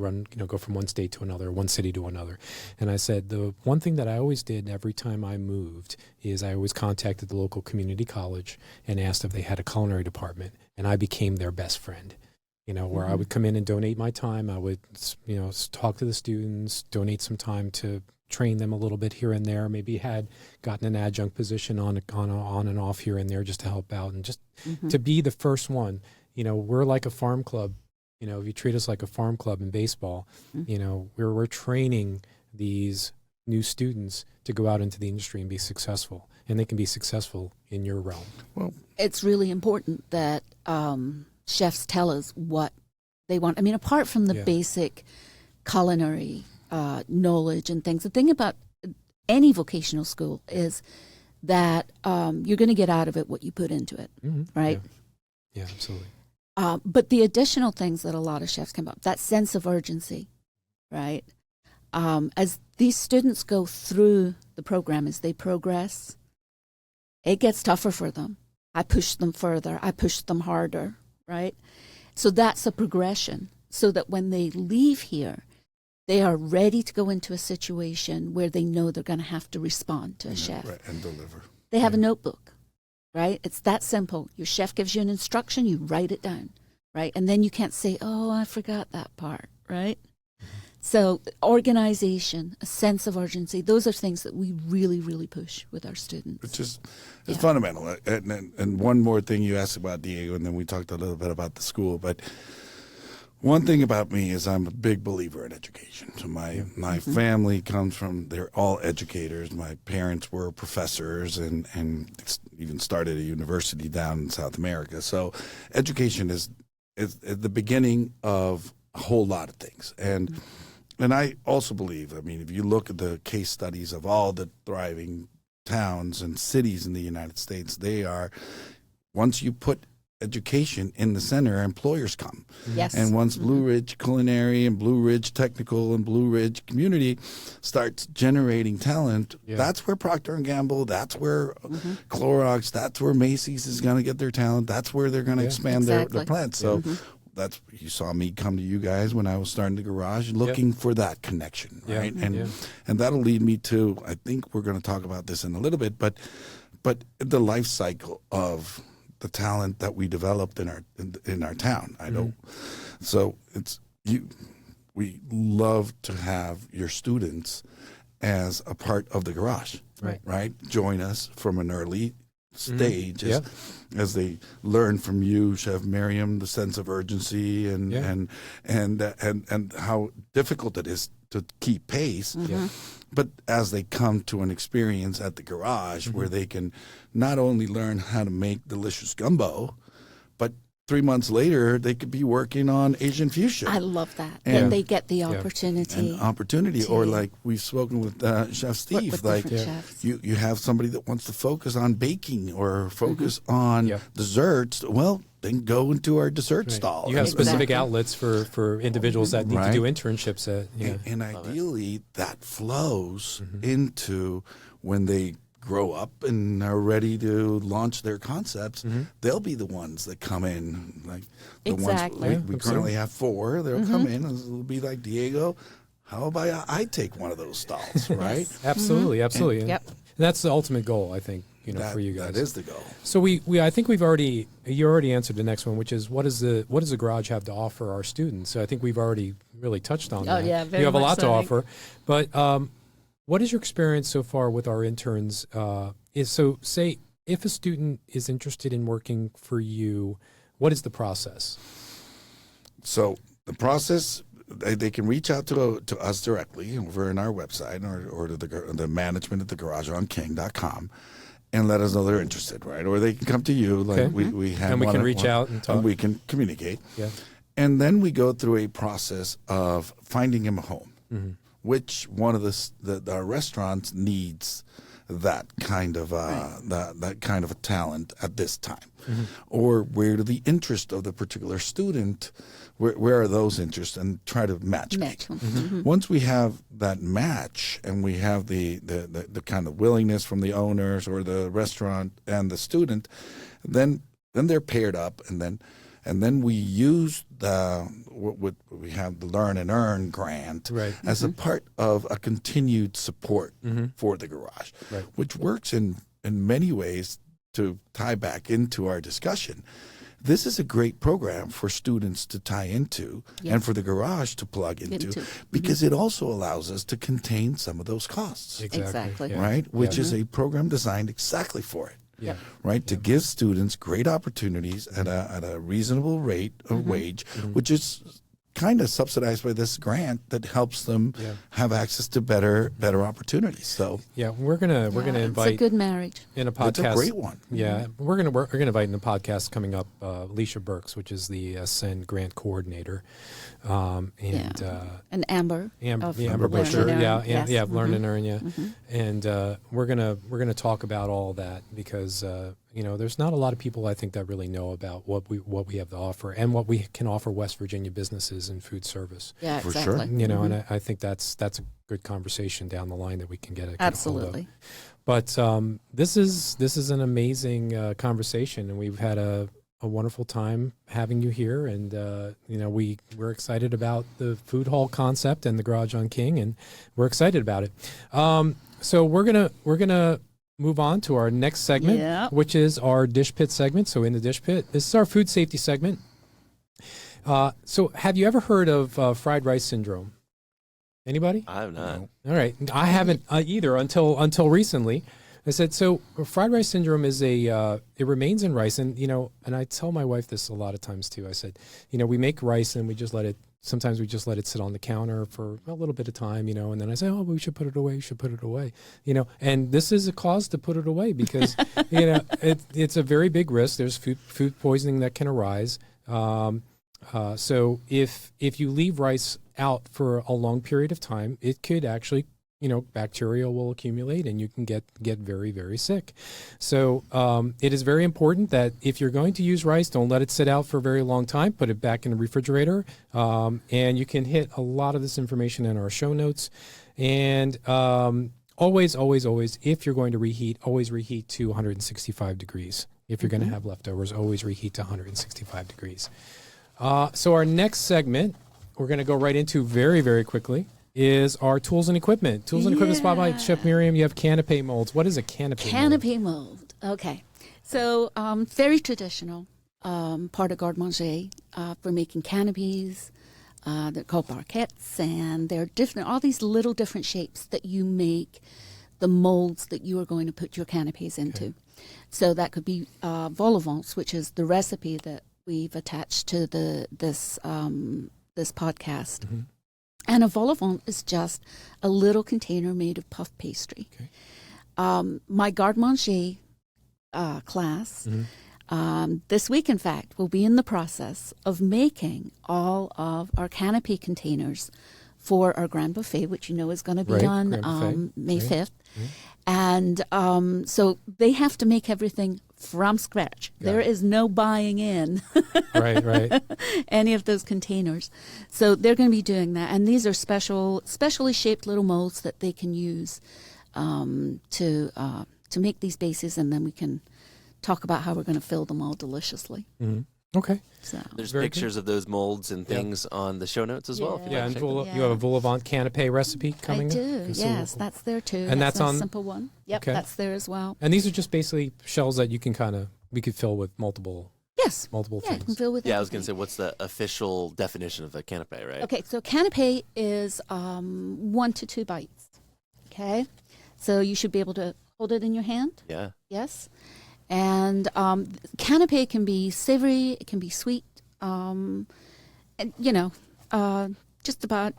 go from one state to another, one city to another. And I said the one thing that I always did every time I moved is I always contacted the local community college and asked if they had a culinary department, and I became their best friend. Where I would come in and donate my time. I would, talk to the students, donate some time to train them a little bit here and there. Maybe had gotten an adjunct position on and off here and there just to help out and just to be the first one. We're like a farm club. If you treat us like a farm club in baseball, we're training these new students to go out into the industry and be successful, and they can be successful in your realm. Well, it's really important that chefs tell us what they want. I mean, apart from the basic culinary knowledge and things, the thing about any vocational school is that you're going to get out of it what you put into it, right? Yeah, absolutely. But the additional things that a lot of chefs come up, that sense of urgency, right? As these students go through the program, as they progress, it gets tougher for them. I push them further. I push them harder, right? So that's a progression, so that when they leave here, they are ready to go into a situation where they know they're going to have to respond to a chef. Right, and deliver. They have a notebook, right? It's that simple. Your chef gives you an instruction, you write it down, right? And then you can't say, oh, I forgot that part, right? So organization, a sense of urgency, those are things that we really, really push with our students. It's fundamental. And one more thing you asked about, Diego, and then we talked a little bit about the school. But one thing about me is I'm a big believer in education. So my family comes from, they're all educators. My parents were professors and even started a university down in South America. So education is the beginning of a whole lot of things. And I also believe, I mean, if you look at the case studies of all the thriving towns and cities in the United States, they are, once you put education in the center, employers come. Yes. And once Blue Ridge Culinary and Blue Ridge Technical and Blue Ridge Community starts generating talent, that's where Procter & Gamble, that's where Clorox, that's where Macy's is going to get their talent, that's where they're going to expand their plants. So that's, you saw me come to you guys when I was starting the garage looking for that connection, right? And that'll lead me to, I think we're going to talk about this in a little bit, but the life cycle of the talent that we developed in our town. I know. So we love to have your students as a part of the garage, right? Join us from an early stage as they learn from you, Chef Miriam, the sense of urgency and how difficult it is to keep pace. But as they come to an experience at the garage where they can not only learn how to make delicious gumbo, but 3 months later they could be working on Asian fusion. I love that. And they get the opportunity. Or like we've spoken with Chef Steve, like you have somebody that wants to focus on baking or focus on desserts. Well, then go into our dessert stall. You have specific outlets for individuals that need to do internships. And ideally, that flows into when they grow up and are ready to launch their concepts. They'll be the ones that come in. Like the ones we currently have 4. They'll come in and it'll be like, Diego, how about I take one of those stalls, right? Absolutely. And that's the ultimate goal, I think. For you guys, that is the goal. So I think you already answered the next one, which is what does the garage have to offer our students? So I think we've already really touched on that. Yeah, very you have a much lot so, to offer, but what is your experience so far with our interns? Say if a student is interested in working for you, what is the process? So the process. They can reach out to us directly over in our website or to the management at thegarageonking.com. And let us know they're interested, right? Or they can come to you, like we have, and we can reach out and talk, and we can communicate. And then we go through a process of finding him a home. Which one of our restaurants needs that kind of that kind of a talent at this time, or where do the interest of the particular student? Where are those interests, and try to match. Once we have that match and we have the kind of willingness from the owners or the restaurant and the student, then they're paired up, and then And then we used what we have the Learn and Earn grant as a part of a continued support for the garage, which works in many ways to tie back into our discussion. This is a great program for students to tie into and for the garage to plug into because it also allows us to contain some of those costs. Exactly. Right? Which is a program designed exactly for it. Yeah. Right? To give students great opportunities at a reasonable rate of wage, which is kind of subsidized by this grant that helps them have access to better opportunities. So we're gonna invite. It's a good marriage In a podcast. It's a great one. Yeah, we're gonna invite in the podcast coming up Alicia Burks, which is the Ascend Grant Coordinator, and Amber. Amber Busher, Learn and Earn, and we're gonna talk about all that because there's not a lot of people I think that really know about what we have to offer and what we can offer West Virginia businesses in food service. Yeah, for exactly. sure. And I think that's a good conversation down the line that we can get Absolutely. But this is an amazing conversation, and we've had a wonderful time having you here, and we're excited about the food hall concept and the Garage on King, and we're excited about it. So we're gonna move on to our next segment, which is our Dish Pit segment. So in the Dish Pit, this is our food safety segment. So have you ever heard of fried rice syndrome? Anybody? I have not. All right. I haven't either until recently. I said, so fried rice syndrome is it remains in rice. And, and I tell my wife this a lot of times too. I said, we make rice and sometimes we just let it sit on the counter for a little bit of time, and then I say, oh, we should put it away, and this is a cause to put it away because, it's a very big risk. There's food poisoning that can arise. So if you leave rice out for a long period of time, it could actually, bacteria will accumulate and you can get very, very sick. So it is very important that if you're going to use rice, don't let it sit out for a very long time. Put it back in the refrigerator. And you can hit a lot of this information in our show notes. And always, if you're going to reheat, always reheat to 165 degrees. If you're going to have leftovers, always reheat to 165 degrees. So our next segment, we're going to go right into very, very quickly, is our tools and equipment. Tools and equipment spotlight. Chef Miriam, you have canapé molds. What is a canapé mold? Canapé mold. Okay. So very traditional part of garde-manger for making canopies. They're called barquettes, and they're different. All these little different shapes that you make the molds that you are going to put your canapes into. Okay. So that could be vol au vents, which is the recipe that we've attached to this podcast. Mm-hmm. And a vol au vent is just a little container made of puff pastry. Okay. My garde-manger class this week, in fact, will be in the process of making all of our canopy containers for our grand buffet, which is going to be on May 5th. Mm-hmm. And so they have to make everything from scratch. Yeah. There is no buying in any of those containers. So they're going to be doing that. And these are specially shaped little molds that they can use to make these bases, and then we can talk about how we're going to fill them all deliciously. Mm-hmm. Okay. So there's pictures of those molds and things on the show notes as well. Yeah, and you have a vol au vent canapé recipe coming. I do. Yes, that's there too. And that's on a simple one. Yep, that's there as well. And these are just basically shells that you can we could fill with multiple. Yes. Multiple things. You can fill with I was going to say, what's the official definition of a canapé, right? Okay, so canapé is 1 to 2 bites. Okay, so you should be able to hold it in your hand. Yeah. Yes. And canapé can be savory, it can be sweet, and just about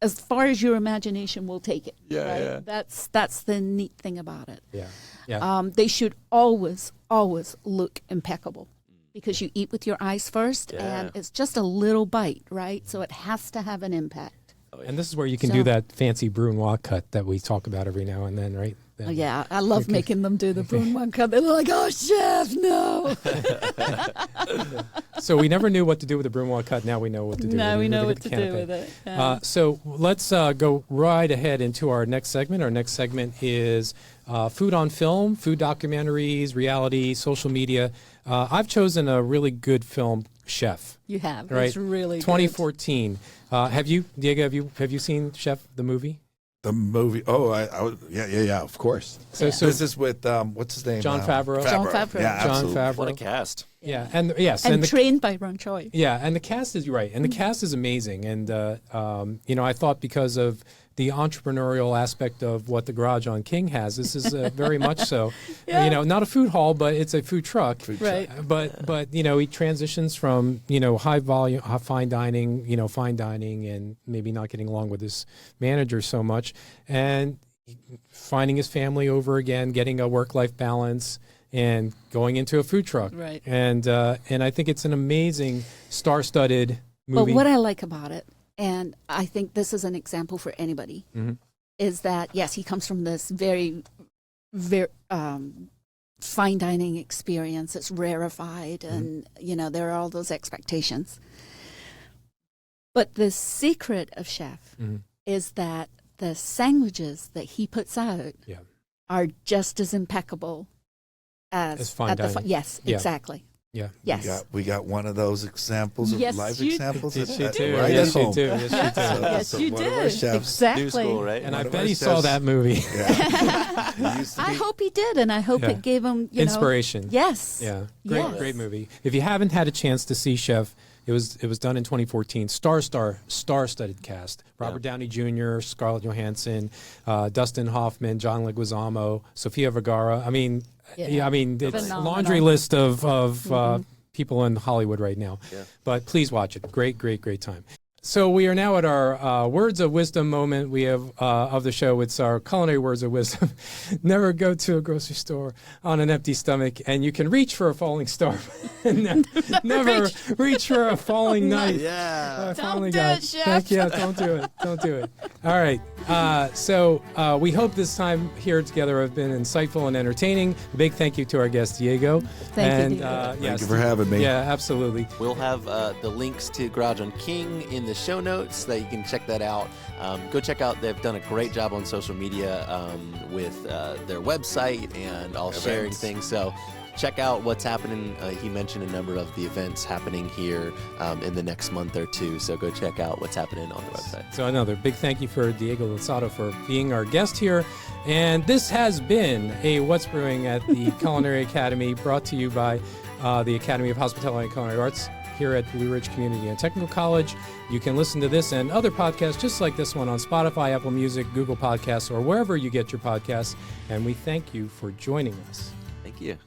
as far as your imagination will take it. Yeah, right? yeah. That's the neat thing about it. Yeah, yeah. They should always look impeccable because you eat with your eyes first, and it's just a little bite, right? So it has to have an impact. Oh, yeah. And this is where you can do that fancy Bruin cut that we talk about every now and then, right? Oh, yeah, I love making them do the Bruin cut. They're like, oh, chef, no. So we never knew what to do with the Bruin cut. Now we know what to do. Now we know what to do with it. Yeah. So let's go right ahead into our next segment. Our next segment is food on film, food documentaries, reality, social media. I've chosen a really good film, Chef. You have. Right? It's really 2014. Have you, Diego? Have you seen Chef the movie? The movie. Oh, yeah, of course. So This is with what's his name? Jon Favreau. Jon Favreau. Yeah, Jon absolutely. Favreau. What a cast. Yeah, and yes, And the, trained by Ron Choi. yeah, and the cast is right, and the cast is amazing, and I thought because of the entrepreneurial aspect of what the Garage on King has, this is very much so. Yeah. Not a food hall, but it's a food truck. Right. But he transitions from high volume, fine dining, and maybe not getting along with his manager so much, and finding his family over again, getting a work-life balance, and going into a food truck. Right. And I think it's an amazing star-studded movie. But what I like about it, and I think this is an example for anybody, is that, yes, he comes from this very, very fine dining experience. It's rarefied, and, there are all those expectations. But the secret of Chef is that the sandwiches that he puts out are just as impeccable as fine at the dining. Yes, Yeah. exactly. Yeah. Yes. We got one of those examples of Yes, live you examples. Yes, you at- do. Right Yes, at you home. do. Yes, you do. Yes, So you one of our did. chefs- Exactly. New school, right? And I One of bet our he saw chefs- that movie. Yeah. He used to I be- hope he did, and I hope Yeah. it gave him Inspiration. Yes. Yeah, Yes. great movie. If you haven't had a chance to see Chef, it was done in 2014. Star-studded cast: Robert Downey Jr., Scarlett Johansson, Dustin Hoffman, John Leguizamo, Sofia Vergara. I mean, Yeah. it's a Phenomenal. laundry list of people in Hollywood right now. Yeah. But please watch it. Great time. So we are now at our words of wisdom moment. We have of the show. It's our culinary words of wisdom. Never go to a grocery store on an empty stomach, and you can reach for a falling star. Never reach for a falling knife. Yeah. Falling do guy. it, Chef. Don't do it. Don't do it. All right. So we hope this time here together have been insightful and entertaining. A big thank you to our guest Diego. Thank you, Diego. Thank you for having me. Yeah, absolutely. We'll have the links to Garage on King in the show notes that you can check that out. Go check out. They've done a great job on social media with their website and all sharing things. So check out what's happening. He mentioned a number of the events happening here in the next month or two. So go check out what's happening on the website. So another big thank you for Diego Losada for being our guest here. And this has been a What's Brewing at the Culinary Academy, brought to you by the Academy of Hospitality and Culinary Arts here at Blue Ridge Community and Technical College. You can listen to this and other podcasts just like this one on Spotify, Apple Music, Google Podcasts, or wherever you get your podcasts. And we thank you for joining us. Thank you.